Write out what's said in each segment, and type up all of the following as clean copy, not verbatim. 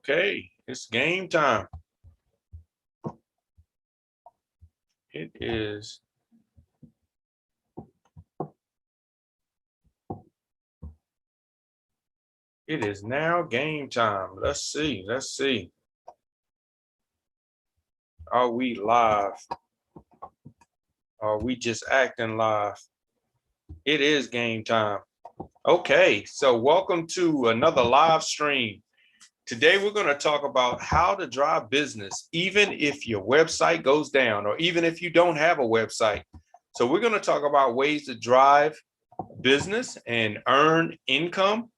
Okay, it's game time. It is. It is now game time. Let's see. Let's see. Are we live? Are we just acting live? It is game time. Okay, so welcome to another live stream. Today we're going to talk about how to drive business even if your website goes down or even if you don't have a website. So we're going to talk about ways to drive business and earn income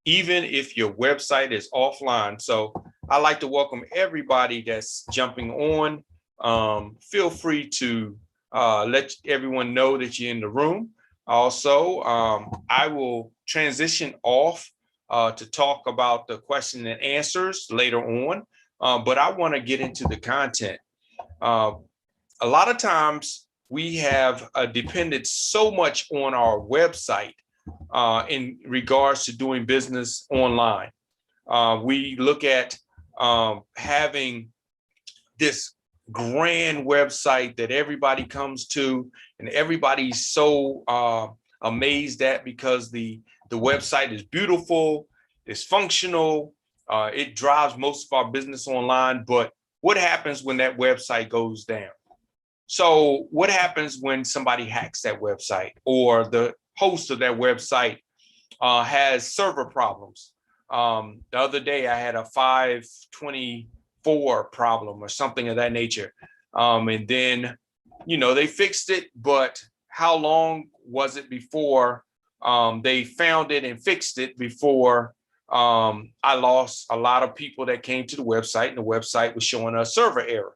even if your website is offline. So I'd like to welcome everybody that's jumping on. Feel free to let everyone know that you're in the room. Also, I will transition off to talk about the question and answers later on, but I want to get into the content. A lot of times we have depended so much on our website in regards to doing business online. We look at having this grand website that everybody comes to and everybody's so amazed at because the website is beautiful, it's functional, it drives most of our business online. But what happens when that website goes down? So what happens when somebody hacks that website or the host of that website has server problems? The other day I had a 524 problem or something of that nature. And then, they fixed it, but how long was it before they found it and fixed it before I lost a lot of people that came to the website and the website was showing a server error.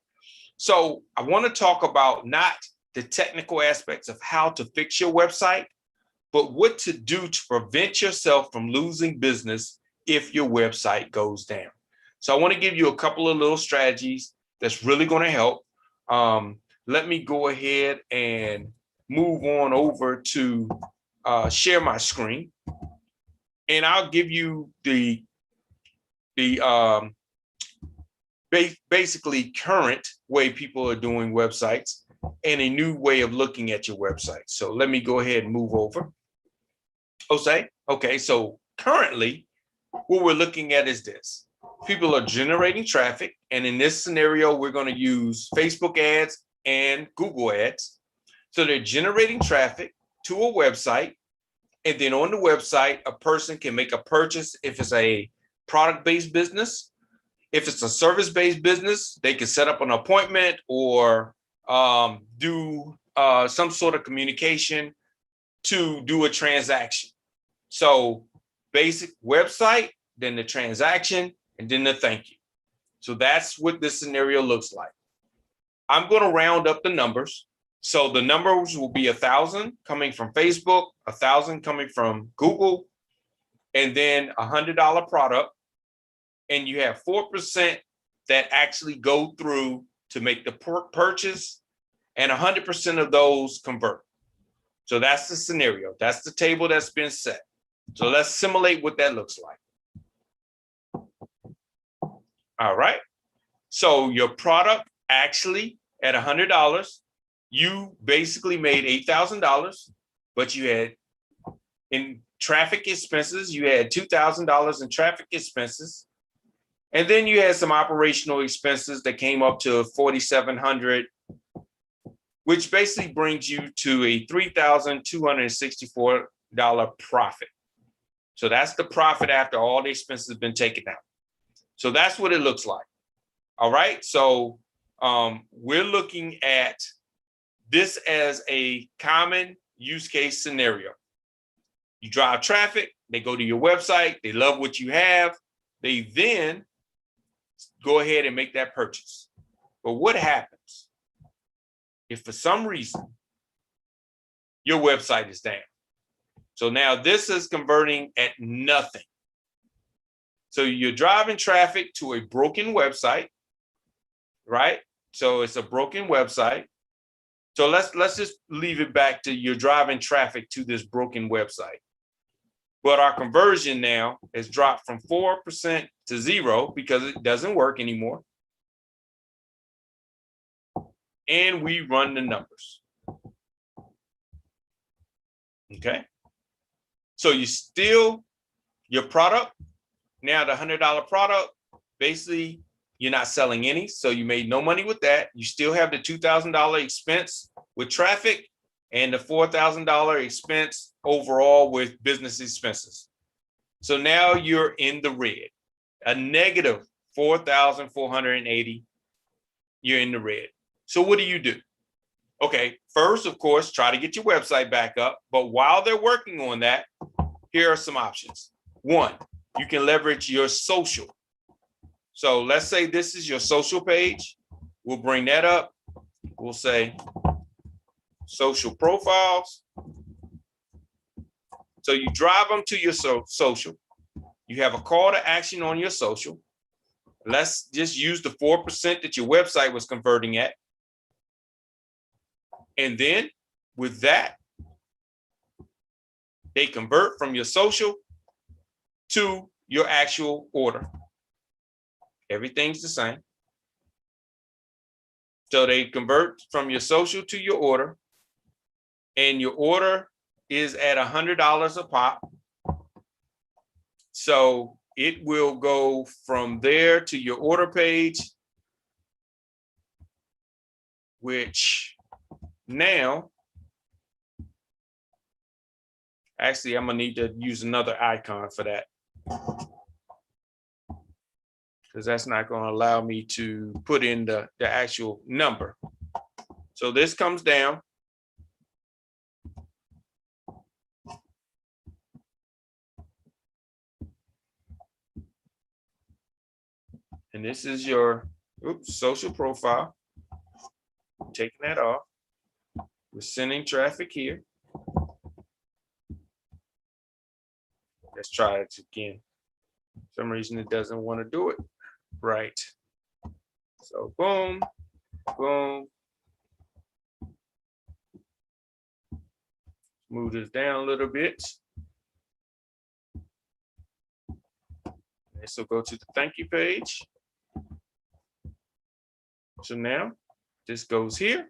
So I want to talk about not the technical aspects of how to fix your website, but what to do to prevent yourself from losing business if your website goes down. So I want to give you a couple of little strategies that's really going to help. Let me go ahead and move on over to share my screen. And I'll give you the basically current way people are doing websites and a new way of looking at your website. So let me go ahead and move over. Jose, okay, so currently what we're looking at is this. People are generating traffic, and in this scenario, we're going to use Facebook ads and Google ads. So they're generating traffic to a website, and then on the website, a person can make a purchase if it's a product-based business. If it's a service-based business, they can set up an appointment or do some sort of communication to do a transaction. So basic website, then the transaction, and then the thank you. So that's what this scenario looks like. I'm going to round up the numbers. So the numbers will be 1,000 coming from Facebook, 1,000 coming from Google, and then $100 product. And you have 4% that actually go through to make the purchase, and 100% of those convert. So that's the scenario. That's the table that's been set. So let's simulate what that looks like. All right. So your product actually at $100, you basically made $8,000, but you had in traffic expenses, you had $2,000 in traffic expenses. And then you had some operational expenses that came up to $4,700, which basically brings you to a $3,264 profit. So that's the profit after all the expenses have been taken out. So that's what it looks like. All right. So we're looking at this as a common use case scenario. You drive traffic, they go to your website, they love what you have, they then go ahead and make that purchase. But what happens if for some reason your website is down? So now this is converting at nothing. So you're driving traffic to a broken website, right? So it's a broken website. So let's just leave it back to you're driving traffic to this broken website. but our conversion now has dropped from 4% to 0 because it doesn't work anymore. And we run the numbers. Okay. So you still, your product, now the $100 product, basically you're not selling any. So you made no money with that. You still have the $2,000 expense with traffic and the $4,000 expense overall with business expenses. So now you're in the red, a negative 4,480. You're in the red. So what do? Okay, first, of course, try to get your website back up. But while they're working on that, here are some options. One, you can leverage your social. So let's say this is your social page. We'll bring that up. We'll say social profiles. So you drive them to your social. You have a call to action on your social. Let's just use the 4% that your website was converting at. And then with that, they convert from your social to your actual order. Everything's the same. So they convert from your social to your order, and your order is at $100 a pop. So it will go from there to your order page, which now, actually, I'm gonna need to use another icon for that, because that's not gonna allow me to put in the actual number. So this comes down. And this is your social profile. Taking that off. We're sending traffic here. Let's try it again. For some reason it doesn't want to do it right. So boom, boom. Move this down a little bit. This will go to the thank you page. So now this goes here.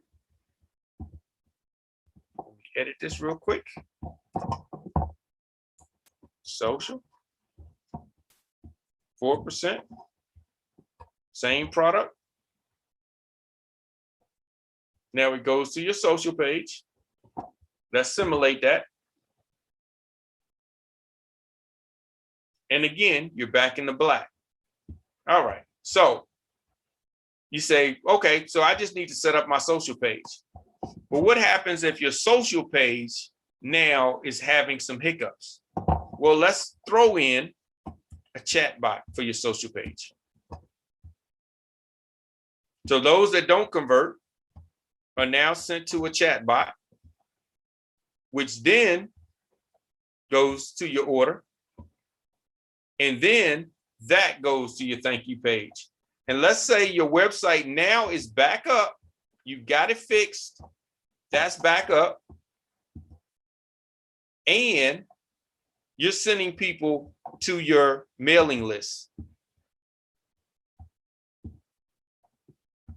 Edit this real quick. Social, 4%, same product. Now it goes to your social page. Let's simulate that. And again, you're back in the black. All right, so you say, okay, so I just need to set up my social page. But what happens if your social page now is having some hiccups? Well, let's throw in a chat bot for your social page. So those that don't convert are now sent to a chat bot, which then goes to your order. And then that goes to your thank you page. And let's say your website now is back up. You've got it fixed. That's back up. And you're sending people to your mailing list.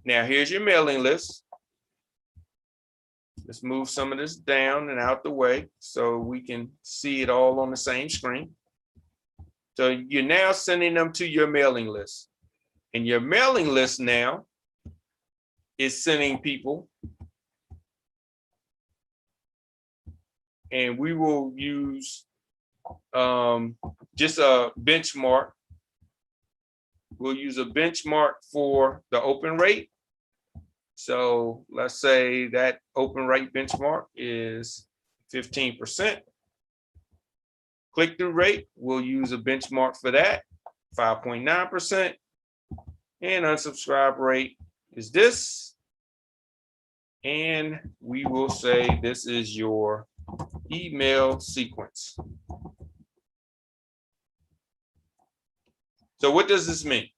Now, here's your mailing list. Let's move some of this down and out the way so we can see it all on the same screen. So you're now sending them to your mailing list. And your mailing list now is sending people. And we will use just a benchmark. We'll use a benchmark for the open rate. So let's say that open rate benchmark is 15%. Click-through rate, we'll use a benchmark for that, 5.9%. And unsubscribe rate is this. And we will say this is your email sequence. So what does this mean?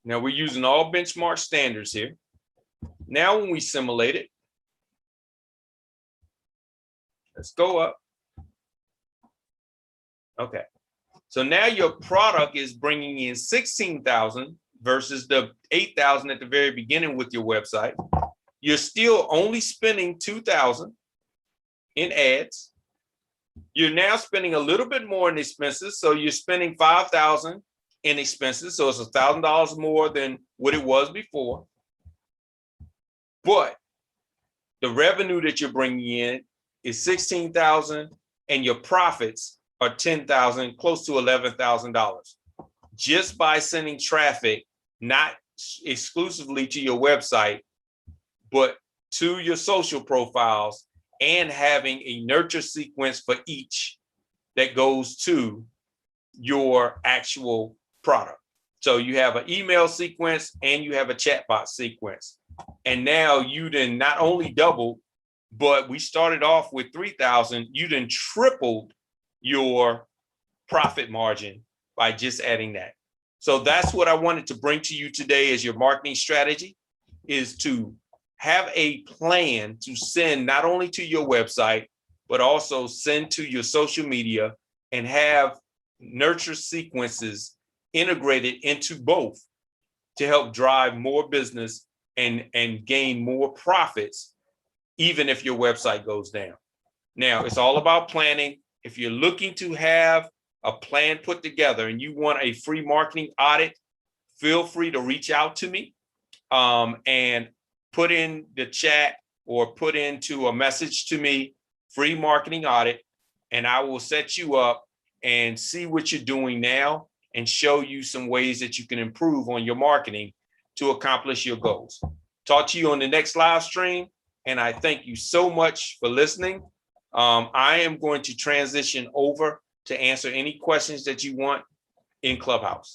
Now we're using all benchmark standards here. Now when we simulate it, let's go up Okay. So now your product is bringing in 16,000 versus the 8,000 at the very beginning with your website. You're still only spending 2,000 in ads. You're now spending a little bit more in expenses. So you're spending 5,000 in expenses. So it's $1,000 more than what it was before. But the revenue that you're bringing in is 16,000 and your profits are 10,000, close to $11,000 just by sending traffic, not exclusively to your website, but to your social profiles and having a nurture sequence for each that goes to your actual product. So you have an email sequence and you have a chatbot sequence. And now you then not only doubled, but we started off with 3,000, you then tripled your profit margin by just adding that. So that's what I wanted to bring to you today as your marketing strategy, is to have a plan to send not only to your website, but also send to your social media and have nurture sequences integrated into both to help drive more business and gain more profits, even if your website goes down. Now, it's all about planning. If you're looking to have a plan put together and you want a free marketing audit, feel free to reach out to me and put in the chat or put into a message to me, free marketing audit, and I will set you up and see what you're doing now and show you some ways that you can improve on your marketing to accomplish your goals. Talk to you on the next live stream, and I thank you so much for listening. I am going to transition over to answer any questions that you want in Clubhouse.